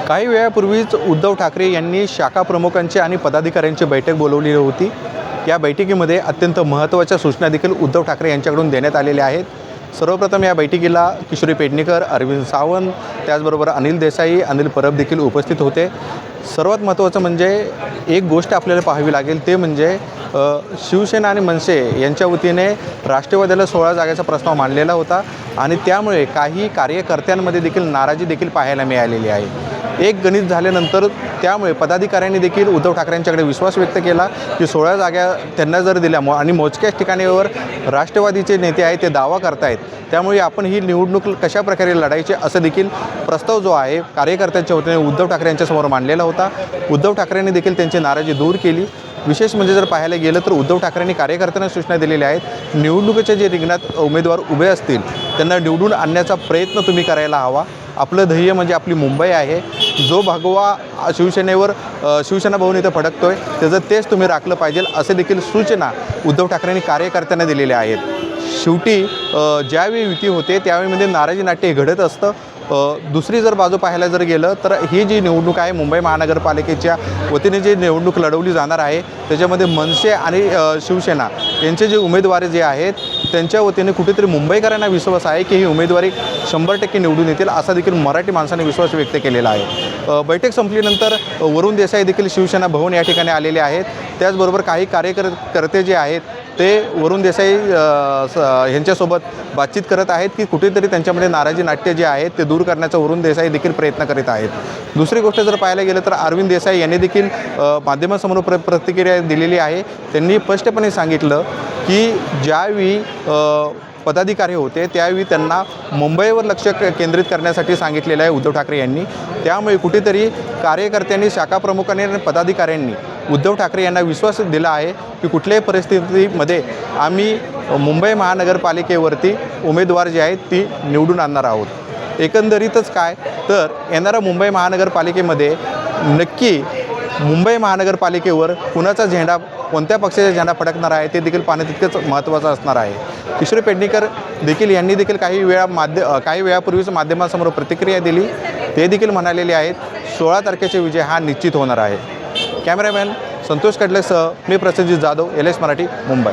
काही वेळापूर्वीच उद्धव ठाकरे यांनी शाखा प्रमुखांची आणि पदाधिकाऱ्यांची बैठक बोलवली होती। या बैठकीमध्ये अत्यंत महत्त्वाच्या सूचना देखील उद्धव ठाकरे यांच्याकडून देण्यात आलेल्या आहेत। सर्वप्रथम या बैठकीला किशोरी पेडणेकर, अरविंद सावंत, त्याचबरोबर अनिल देसाई, अनिल परब देखील उपस्थित होते। सर्वात महत्त्वाचं म्हणजे एक गोष्ट आपल्याला पाहावी लागेल, ते म्हणजे शिवसेना आणि मनसे यांच्या वतीने राष्ट्रवादीला 16 जागेचा प्रस्ताव मांडलेला होता आणि त्यामुळे काही कार्यकर्त्यांमध्ये देखील नाराजी देखील पाहायला मिळालेली आहे। एक गणित झाल्यानंतर त्यामुळे पदाधिकाऱ्यांनी देखील उद्धव ठाकरेंच्याकडे विश्वास व्यक्त केला की 16 जागा त्यांना जर दिल्या आणि मोजक्याच ठिकाणीवर राष्ट्रवादीचे नेते आहेत ते दावा करतायत, त्यामुळे आपण ही निवडणूक कशा प्रकारे लढायची असं देखील प्रस्ताव जो आहे कार्यकर्त्यांच्या वतीने उद्धव ठाकरे यांच्यासमोर मांडलेला होता। उद्धव ठाकरेंनी देखील त्यांची नाराजी दूर केली। विशेष म्हणजे जर पाहायला गेलं तर उद्धव ठाकरेंनी कार्यकर्त्यांना सूचना दिलेल्या आहेत, निवडणुकीच्या जे रिंगणात उमेदवार उभे असतील त्यांना निवडून आणण्याचा प्रयत्न तुम्ही करायला हवा। आपलं ध्येय म्हणजे आपली मुंबई आहे। जो भगवा शिवसेनेवर शिवसेना भवन इथं फडकतोय त्याचं तेच तुम्ही राखलं पाहिजे, असे देखील सूचना उद्धव ठाकरेंनी कार्यकर्त्यांना दिलेल्या आहेत। शेवटी ज्यावेळी युती होते त्यावेळीमध्ये नाराजी नाट्य घडत असतं। दुसरी जर बाजू पाहायला जर गेलं तर ही जी निवडणूक आहे मुंबई महानगरपालिकेच्या वतीने जी निवडणूक लढवली जाणार आहे त्याच्यामध्ये मनसे आणि शिवसेना यांचे जे उमेदवार जे आहेत त्यांच्या वतीने कुठेतरी मुंबईकरांना विश्वास आहे की ही उमेदवारी 100% निवडून येतील, असा देखील मराठी माणसाने विश्वास व्यक्त केलेला आहे। बैठक संपल्यानंतर वरुण देसाई देखील शिवसेना भवन या ठिकाणी आलेले आहेत। त्याचबरोबर काही कार्यकर्ते जे आहेत ते वरुण देसाई यांच्यासोबत बातचीत करत आहेत की कुठेतरी त्यांच्यामध्ये नाराजी नाट्य जे आहेत ते दूर करण्याचा वरुण देसाई देखील प्रयत्न करीत आहेत। दुसरी गोष्ट जर पाहायला गेलं तर अरविंद देसाई यांनी देखील माध्यमांसमोर प्रतिक्रिया दिलेली आहे। त्यांनी स्पष्टपणे सांगितलं की ज्यावेळी पदाधिकारी होते त्यावेळी त्यांना मुंबईवर लक्ष केंद्रित करण्यासाठी सांगितलेलं आहे उद्धव ठाकरे यांनी। त्यामुळे कुठेतरी कार्यकर्त्यांनी, शाखा प्रमुखांनी आणि पदाधिकाऱ्यांनी उद्धव ठाकरे यांना विश्वास दिला आहे की कुठल्याही परिस्थितीमध्ये आम्ही मुंबई महानगरपालिकेवरती उमेदवार जे आहेत ती निवडून आणणार आहोत। एकंदरीतच काय तर येणाऱ्या मुंबई महानगरपालिकेमध्ये नक्की मुंबई महानगरपालिकेवर कुणाचा झेंडा, कोणत्या पक्षाचा झेंडा फडकणार आहे ते देखील पाहणं तितकंच महत्त्वाचं असणार आहे। किशोरी पेडणेकर देखील यांनी देखील काही वेळापूर्वीच माध्यमांसमोर प्रतिक्रिया दिली। ते देखील म्हणालेले आहेत 16 तारखेचा विजय हा निश्चित होणार आहे। कॅमेरामॅन संतोष कडलेसह मी प्रसेनजित जाधव, LS मराठी, मुंबई।